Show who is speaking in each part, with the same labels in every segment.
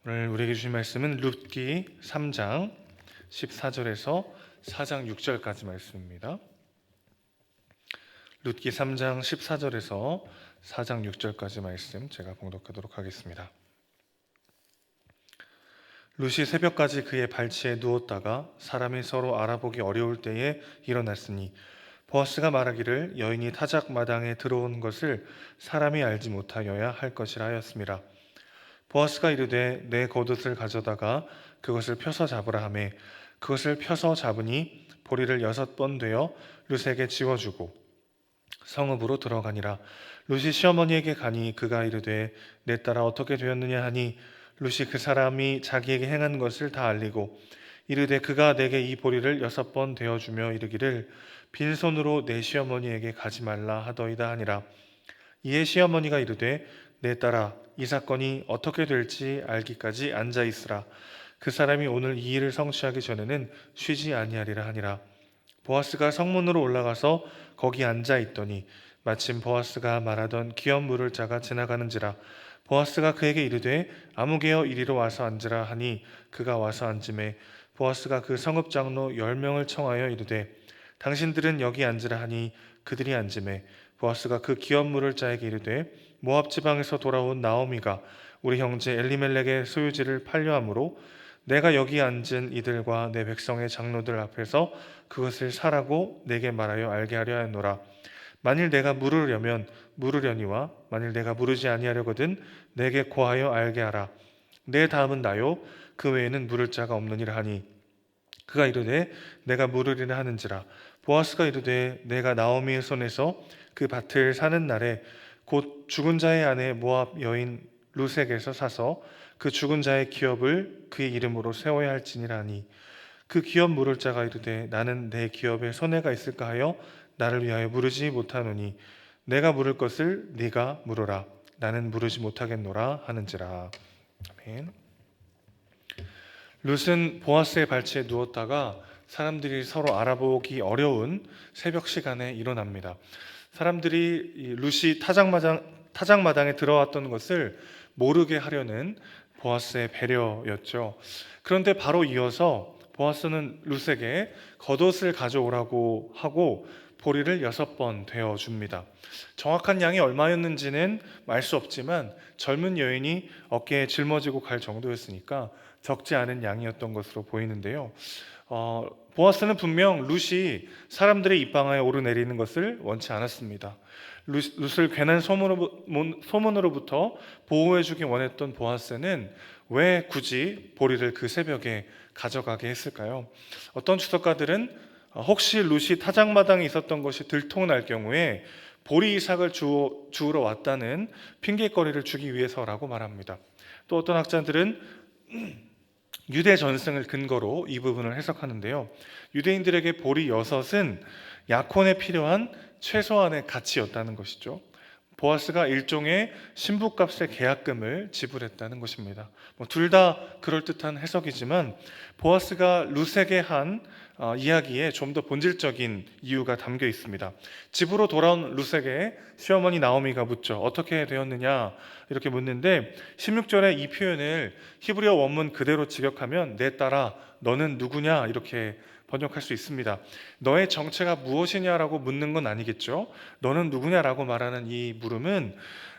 Speaker 1: 오늘 우리에게 주신 말씀은 룻기 3장 14절에서 4장 6절까지 말씀입니다. 룻기 3장 14절에서 4장 6절까지 말씀 제가 봉독하도록 하겠습니다. 룻이 새벽까지 그의 발치에 누웠다가 사람이 서로 알아보기 어려울 때에 일어났으니 보아스가 말하기를 여인이 타작 마당에 들어온 것을 사람이 알지 못하여야 할 것이라 하였습니다. 보아스가 이르되 내 겉옷을 가져다가 그것을 펴서 잡으라 하매 그것을 펴서 잡으니 보리를 6번 되어 룻에게 지워주고 성읍으로 들어가니라. 룻이 시어머니에게 가니 그가 이르되 내 딸아 어떻게 되었느냐 하니 룻이 그 사람이 자기에게 행한 것을 다 알리고 이르되 그가 내게 이 보리를 6번 되어주며 이르기를 빈손으로 내 시어머니에게 가지 말라 하더이다 하니라. 이에 시어머니가 이르되 내 딸아 이 사건이 어떻게 될지 알기까지 앉아 있으라. 그 사람이 오늘 이 일을 성취하기 전에는 쉬지 아니하리라 하니라. 보아스가 성문으로 올라가서 거기 앉아 있더니 마침 보아스가 말하던 기업 물을 자가 지나가는지라. 보아스가 그에게 이르되 아무개여 이리로 와서 앉으라 하니 그가 와서 앉음에 보아스가 그 성읍 장로 10명을 청하여 이르되 당신들은 여기 앉으라 하니 그들이 앉음에 보아스가 그 기업 물을 자에게 이르되 모압 지방에서 돌아온 나오미가 우리 형제 엘리멜렉의 소유지를 팔려함으로 내가 여기 앉은 이들과 내 백성의 장로들 앞에서 그것을 사라고 내게 말하여 알게 하려 하노라. 만일 내가 물으려면 물으려니와 만일 내가 물으지 아니하려거든 내게 고하여 알게 하라. 내 다음은 나요 그 외에는 물을 자가 없느니라 하니 그가 이르되 내가 물으리라 하는지라. 보아스가 이르되 내가 나오미의 손에서 그 밭을 사는 날에 곧 죽은 자의 아내 모압 여인 룻에게서 사서 그 죽은 자의 기업을 그의 이름으로 세워야 할지니라 하니 그 기업 물을 자가 이르되 나는 내 기업에 손해가 있을까 하여 나를 위하여 물으지 못하노니 내가 물을 것을 네가 물어라. 나는 물으지 못하겠노라 하는지라. 아멘. 룻은 보아스의 발치에 누웠다가 사람들이 서로 알아보기 어려운 새벽 시간에 일어납니다. 사람들이 룻이 타작마당에 들어왔던 것을 모르게 하려는 보아스의 배려였죠. 그런데 바로 이어서 보아스는 룻에게 겉옷을 가져오라고 하고 보리를 6번 되어줍니다. 정확한 양이 얼마였는지는 알 수 없지만 젊은 여인이 어깨에 짊어지고 갈 정도였으니까 적지 않은 양이었던 것으로 보이는데요. 보아스는 분명 룻이 사람들의 입방아에 오르내리는 것을 원치 않았습니다. 룻을 괜한 소문으로부터 보호해주기 원했던 보아스는 왜 굳이 보리를 그 새벽에 가져가게 했을까요? 어떤 주석가들은 혹시 룻이 타작마당에 있었던 것이 들통날 경우에 보리 이삭을 주우러 왔다는 핑계거리를 주기 위해서라고 말합니다. 또 어떤 학자들은 유대 전승을 근거로 이 부분을 해석하는데요. 유대인들에게 보리 6은 약혼에 필요한 최소한의 가치였다는 것이죠. 보아스가 일종의 신부값의 계약금을 지불했다는 것입니다. 둘 다 그럴듯한 해석이지만 보아스가 룻에게 한 이야기에 좀 더 본질적인 이유가 담겨 있습니다. 집으로 돌아온 룻에게 시어머니 나오미가 묻죠. 어떻게 되었느냐 이렇게 묻는데 16절에 이 표현을 히브리어 원문 그대로 직역하면 내 딸아 너는 누구냐 이렇게 번역할 수 있습니다. 너의 정체가 무엇이냐라고 묻는 건 아니겠죠. 너는 누구냐라고 말하는 이 물음은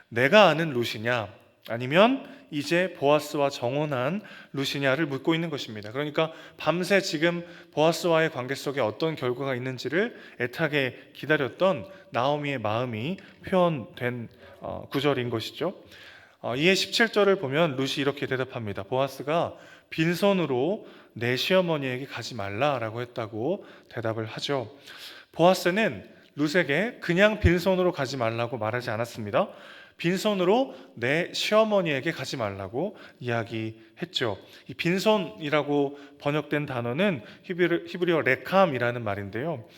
Speaker 1: 내가 아는 룻이냐 아니면 이제 보아스와 정혼한 룻이냐를 묻고 있는 것입니다. 그러니까 밤새 지금 보아스와의 관계 속에 어떤 결과가 있는지를 애타게 기다렸던 나오미의 마음이 표현된 구절인 것이죠. 이에 17절을 보면 룻이 이렇게 대답합니다. 보아스가 빈손으로 내 시어머니에게 가지 말라라고 했다고 대답을 하죠. 보아스는 룻에게 그냥 빈손으로 가지 말라고 말하지 않았습니다. 빈손으로 내 시어머니에게 가지 말라고 이야기했죠. 이 빈손이라고 번역된 단어는 히브리어 레캄이라는 말인데요.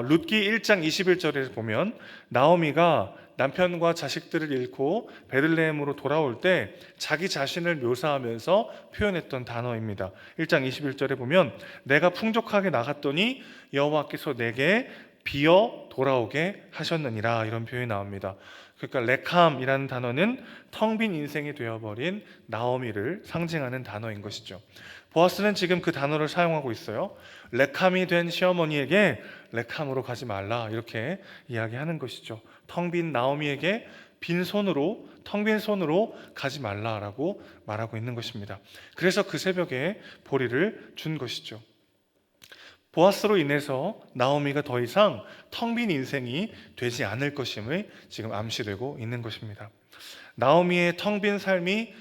Speaker 1: 룻기 1장 21절에 보면 나오미가 남편과 자식들을 잃고 베들레헴으로 돌아올 때 자기 자신을 묘사하면서 표현했던 단어입니다. 1장 21절에 보면 내가 풍족하게 나갔더니 여호와께서 내게 비어 돌아오게 하셨느니라 이런 표현이 나옵니다. 그러니까 레캄이라는 단어는 텅 빈 인생이 되어버린 나오미를 상징하는 단어인 것이죠. 보아스는 지금 그 단어를 사용하고 있어요. 레캄이 된 시어머니에게 레캄으로 가지 말라, 이렇게 이야기하는 것이죠. 텅 빈 나오미에게 텅 빈 손으로 가지 말라라고 말하고 있는 것입니다. 그래서 그 새벽에 보리를 준 것이죠. 보아스로 인해서 나오미가 더 이상 텅 빈 인생이 되지 않을 것임을 지금 암시되고 있는 것입니다. 나오미의 텅 빈 삶이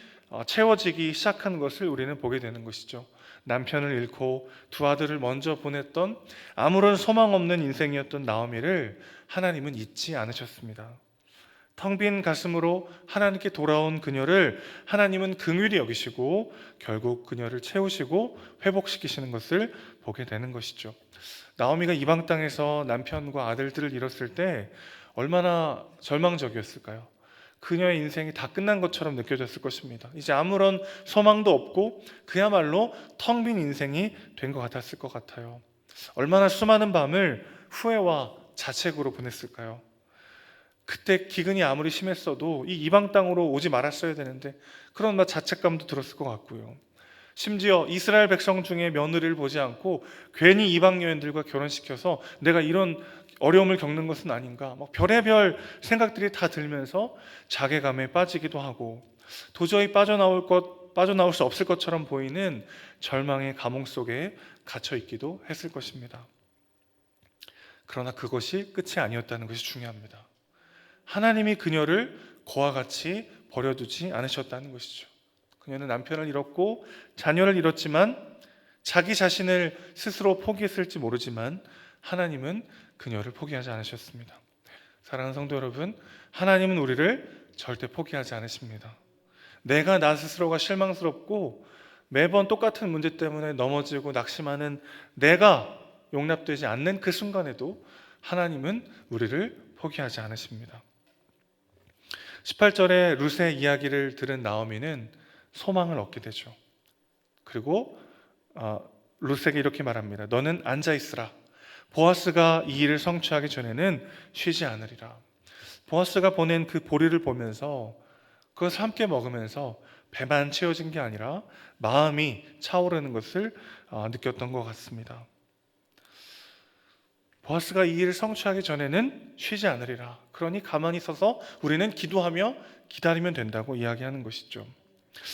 Speaker 1: 채워지기 시작한 것을 우리는 보게 되는 것이죠. 남편을 잃고 두 아들을 먼저 보냈던 아무런 소망 없는 인생이었던 나오미를 하나님은 잊지 않으셨습니다. 텅 빈 가슴으로 하나님께 돌아온 그녀를 하나님은 긍휼히 여기시고 결국 그녀를 채우시고 회복시키시는 것을 보게 되는 것이죠. 나오미가 이방 땅에서 남편과 아들들을 잃었을 때 얼마나 절망적이었을까요? 그녀의 인생이 다 끝난 것처럼 느껴졌을 것입니다. 이제 아무런 소망도 없고 그야말로 텅 빈 인생이 된 것 같았을 것 같아요. 얼마나 수많은 밤을 후회와 자책으로 보냈을까요? 그때 기근이 아무리 심했어도 이 이방 땅으로 오지 말았어야 되는데 그런 자책감도 들었을 것 같고요. 심지어 이스라엘 백성 중에 며느리를 보지 않고 괜히 이방 여인들과 결혼시켜서 내가 이런 어려움을 겪는 것은 아닌가, 별의별 생각들이 다 들면서 자괴감에 빠지기도 하고 도저히 빠져나올 수 없을 것처럼 보이는 절망의 감옥 속에 갇혀 있기도 했을 것입니다. 그러나 그것이 끝이 아니었다는 것이 중요합니다. 하나님이 그녀를 그와 같이 버려두지 않으셨다는 것이죠. 그녀는 남편을 잃었고 자녀를 잃었지만 자기 자신을 스스로 포기했을지 모르지만 하나님은 그녀를 포기하지 않으셨습니다. 사랑하는 성도 여러분, 하나님은 우리를 절대 포기하지 않으십니다. 내가 나 스스로가 실망스럽고 매번 똑같은 문제 때문에 넘어지고 낙심하는 내가 용납되지 않는 그 순간에도 하나님은 우리를 포기하지 않으십니다. 18절에 룻의 이야기를 들은 나오미는 소망을 얻게 되죠. 그리고 룻에게 이렇게 말합니다. 너는 앉아있으라. 보아스가 이 일을 성취하기 전에는 쉬지 않으리라. 보아스가 보낸 그 보리를 보면서 그것을 함께 먹으면서 배만 채워진 게 아니라 마음이 차오르는 것을 느꼈던 것 같습니다. 보아스가 이 일을 성취하기 전에는 쉬지 않으리라. 그러니 가만히 서서 우리는 기도하며 기다리면 된다고 이야기하는 것이죠.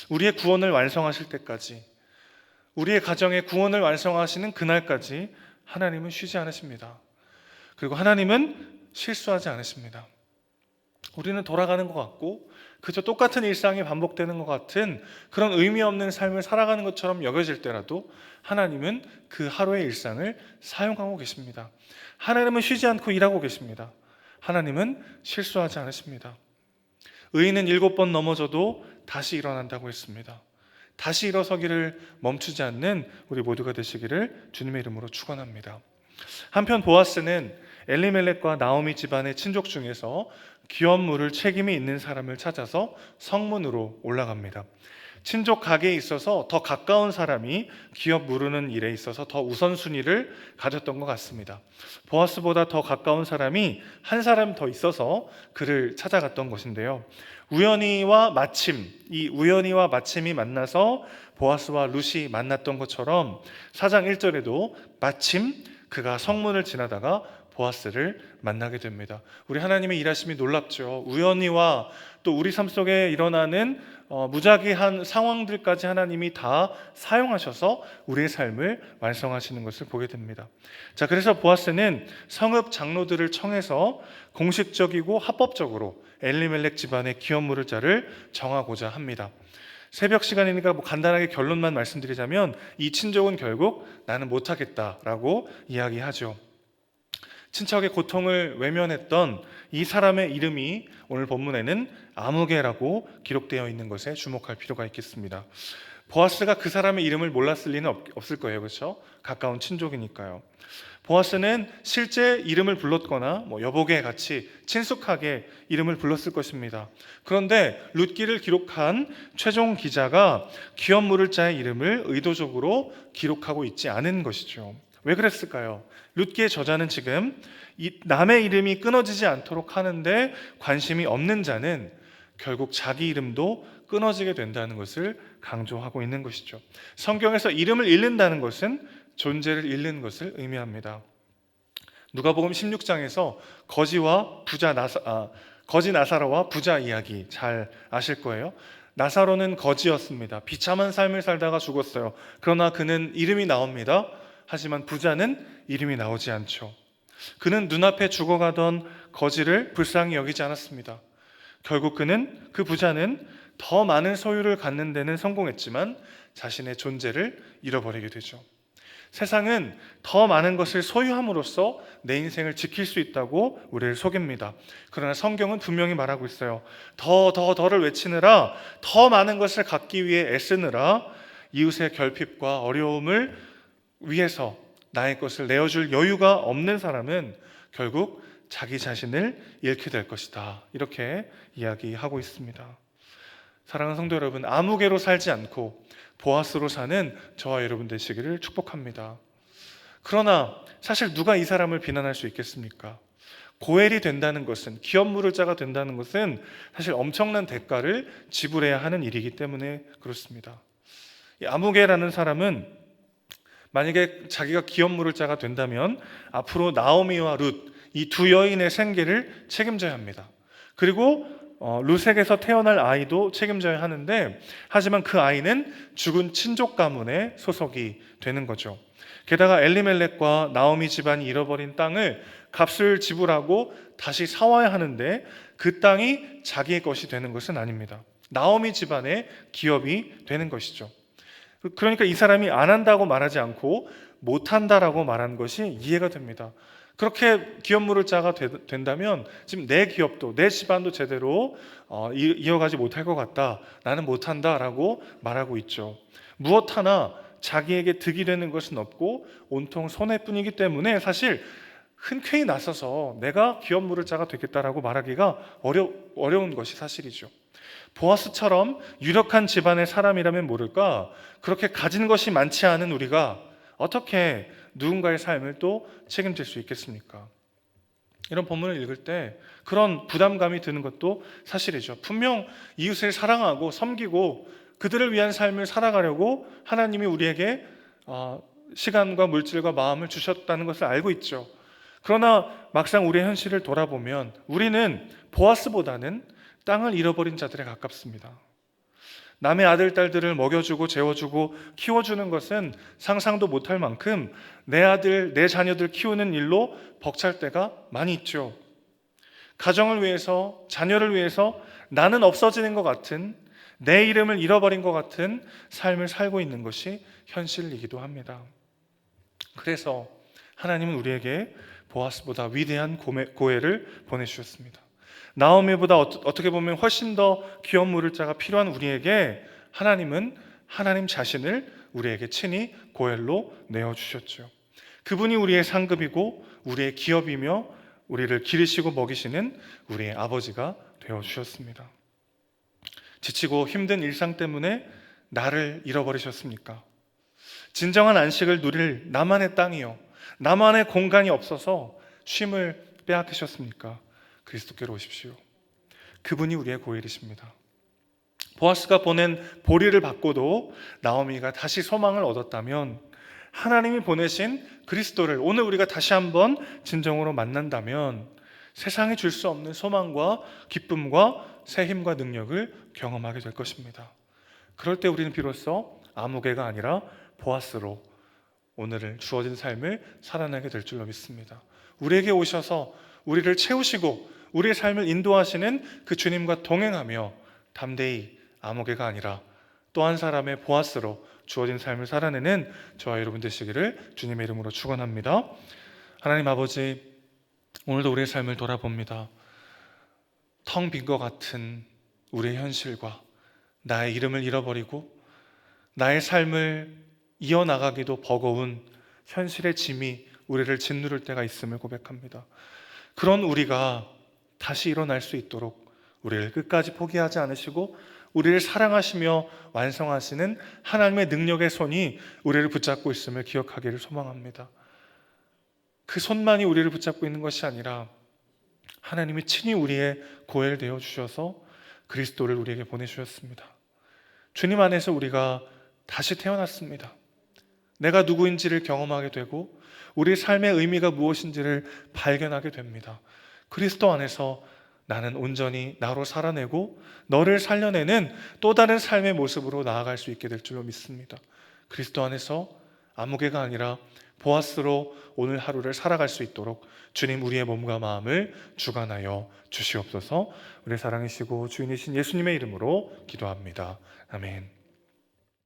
Speaker 1: 우리의 구원을 완성하실 때까지, 우리의 가정의 구원을 완성하시는 그날까지 하나님은 쉬지 않으십니다. 그리고 하나님은 실수하지 않으십니다. 우리는 돌아가는 것 같고 그저 똑같은 일상이 반복되는 것 같은 그런 의미 없는 삶을 살아가는 것처럼 여겨질 때라도 하나님은 그 하루의 일상을 사용하고 계십니다. 하나님은 쉬지 않고 일하고 계십니다. 하나님은 실수하지 않으십니다. 의인은 7번 넘어져도 다시 일어난다고 했습니다. 다시 일어서기를 멈추지 않는 우리 모두가 되시기를 주님의 이름으로 축원합니다. 한편 보아스는 엘리멜렉과 나오미 집안의 친족 중에서 기업 물을 책임이 있는 사람을 찾아서 성문으로 올라갑니다. 친족 가게에 있어서 더 가까운 사람이 기업 물으는 일에 있어서 더 우선순위를 가졌던 것 같습니다. 보아스보다 더 가까운 사람이 한 사람 더 있어서 그를 찾아갔던 것인데요. 우연히와 마침이 만나서 보아스와 룻이 만났던 것처럼 4장 1절에도 마침 그가 성문을 지나다가 보아스를 만나게 됩니다. 우리 하나님의 일하심이 놀랍죠. 우연히와 또 우리 삶 속에 일어나는 무작위한 상황들까지 하나님이 다 사용하셔서 우리의 삶을 완성하시는 것을 보게 됩니다. 자, 그래서 보아스는 성읍 장로들을 청해서 공식적이고 합법적으로 엘리멜렉 집안의 기업 물을 자를 정하고자 합니다. 새벽 시간이니까 간단하게 결론만 말씀드리자면 이 친족은 결국 나는 못하겠다라고 이야기하죠. 친척의 고통을 외면했던 이 사람의 이름이 오늘 본문에는 아무개라고 기록되어 있는 것에 주목할 필요가 있겠습니다. 보아스가 그 사람의 이름을 몰랐을 리는 없을 거예요. 그렇죠? 가까운 친족이니까요. 보아스는 실제 이름을 불렀거나 여보게 같이 친숙하게 이름을 불렀을 것입니다. 그런데 룻기를 기록한 최종 기자가 기업 물을 자의 이름을 의도적으로 기록하고 있지 않은 것이죠. 왜 그랬을까요? 룻기의 저자는 지금 남의 이름이 끊어지지 않도록 하는데 관심이 없는 자는 결국 자기 이름도 끊어지게 된다는 것을 강조하고 있는 것이죠. 성경에서 이름을 잃는다는 것은 존재를 잃는 것을 의미합니다. 누가복음 16장에서 거지 나사로와 부자 이야기 잘 아실 거예요. 나사로는 거지였습니다. 비참한 삶을 살다가 죽었어요. 그러나 그는 이름이 나옵니다. 하지만 부자는 이름이 나오지 않죠. 그는 눈앞에 죽어가던 거지를 불쌍히 여기지 않았습니다. 결국 그 부자는 더 많은 소유를 갖는 데는 성공했지만 자신의 존재를 잃어버리게 되죠. 세상은 더 많은 것을 소유함으로써 내 인생을 지킬 수 있다고 우리를 속입니다. 그러나 성경은 분명히 말하고 있어요. 더를 외치느라, 더 많은 것을 갖기 위해 애쓰느라 이웃의 결핍과 어려움을 위해서 나의 것을 내어줄 여유가 없는 사람은 결국 자기 자신을 잃게 될 것이다. 이렇게 이야기하고 있습니다. 사랑하는 성도 여러분, 아무개로 살지 않고 보아스로 사는 저와 여러분 되시기를 축복합니다. 그러나 사실 누가 이 사람을 비난할 수 있겠습니까? 고엘이 된다는 것은, 기업 물을 자가 된다는 것은 사실 엄청난 대가를 지불해야 하는 일이기 때문에 그렇습니다. 이 아무개라는 사람은 만약에 자기가 기업 물을 자가 된다면 앞으로 나오미와 룻, 이 두 여인의 생계를 책임져야 합니다. 그리고 룻에게서 태어날 아이도 책임져야 하는데, 하지만 그 아이는 죽은 친족 가문의 소속이 되는 거죠. 게다가 엘리멜렉과 나오미 집안이 잃어버린 땅을 값을 지불하고 다시 사와야 하는데 그 땅이 자기의 것이 되는 것은 아닙니다. 나오미 집안의 기업이 되는 것이죠. 그러니까 이 사람이 안 한다고 말하지 않고 못한다라고 말한 것이 이해가 됩니다. 그렇게 기업 물을 자가 된다면 지금 내 기업도, 내 집안도 제대로 이어가지 못할 것 같다, 나는 못한다라고 말하고 있죠. 무엇 하나 자기에게 득이 되는 것은 없고 온통 손해뿐이기 때문에 사실 흔쾌히 나서서 내가 기업 물을 자가 되겠다라고 말하기가 어려운 것이 사실이죠. 보아스처럼 유력한 집안의 사람이라면 모를까, 그렇게 가진 것이 많지 않은 우리가 어떻게 누군가의 삶을 또 책임질 수 있겠습니까? 이런 본문을 읽을 때 그런 부담감이 드는 것도 사실이죠. 분명 이웃을 사랑하고 섬기고 그들을 위한 삶을 살아가려고 하나님이 우리에게 시간과 물질과 마음을 주셨다는 것을 알고 있죠. 그러나 막상 우리의 현실을 돌아보면 우리는 보아스보다는 땅을 잃어버린 자들에 가깝습니다. 남의 아들, 딸들을 먹여주고 재워주고 키워주는 것은 상상도 못할 만큼 내 아들, 내 자녀들 키우는 일로 벅찰 때가 많이 있죠. 가정을 위해서, 자녀를 위해서 나는 없어지는 것 같은, 내 이름을 잃어버린 것 같은 삶을 살고 있는 것이 현실이기도 합니다. 그래서 하나님은 우리에게 보아스보다 위대한 고엘을 보내주셨습니다. 나오미보다 어떻게 보면 훨씬 더 기업 물을 자가 필요한 우리에게 하나님은 하나님 자신을 우리에게 친히 고엘로 내어주셨죠. 그분이 우리의 상급이고 우리의 기업이며 우리를 기르시고 먹이시는 우리의 아버지가 되어주셨습니다. 지치고 힘든 일상 때문에 나를 잃어버리셨습니까? 진정한 안식을 누릴 나만의 땅이요, 나만의 공간이 없어서 쉼을 빼앗기셨습니까? 그리스도께로 오십시오. 그분이 우리의 고엘이십니다. 보아스가 보낸 보리를 받고도 나오미가 다시 소망을 얻었다면, 하나님이 보내신 그리스도를 오늘 우리가 다시 한번 진정으로 만난다면 세상이 줄 수 없는 소망과 기쁨과 새 힘과 능력을 경험하게 될 것입니다. 그럴 때 우리는 비로소 아무개가 아니라 보아스로 오늘을 주어진 삶을 살아내게 될 줄로 믿습니다. 우리에게 오셔서 우리를 채우시고 우리의 삶을 인도하시는 그 주님과 동행하며 담대히 아무개가 아니라 또 한 사람의 보아스로 주어진 삶을 살아내는 저와 여러분 되시기를 주님의 이름으로 축원합니다. 하나님 아버지, 오늘도 우리의 삶을 돌아봅니다. 텅 빈 것 같은 우리의 현실과 나의 이름을 잃어버리고 나의 삶을 이어나가기도 버거운 현실의 짐이 우리를 짓누를 때가 있음을 고백합니다. 그런 우리가 다시 일어날 수 있도록 우리를 끝까지 포기하지 않으시고 우리를 사랑하시며 완성하시는 하나님의 능력의 손이 우리를 붙잡고 있음을 기억하기를 소망합니다. 그 손만이 우리를 붙잡고 있는 것이 아니라 하나님이 친히 우리의 고엘 되어 주셔서 그리스도를 우리에게 보내주셨습니다. 주님 안에서 우리가 다시 태어났습니다. 내가 누구인지를 경험하게 되고 우리 삶의 의미가 무엇인지를 발견하게 됩니다. 그리스도 안에서 나는 온전히 나로 살아내고 너를 살려내는 또 다른 삶의 모습으로 나아갈 수 있게 될 줄로 믿습니다. 그리스도 안에서 아무개가 아니라 보아스로 오늘 하루를 살아갈 수 있도록 주님 우리의 몸과 마음을 주관하여 주시옵소서. 우리 사랑이시고 주인이신 예수님의 이름으로 기도합니다. 아멘.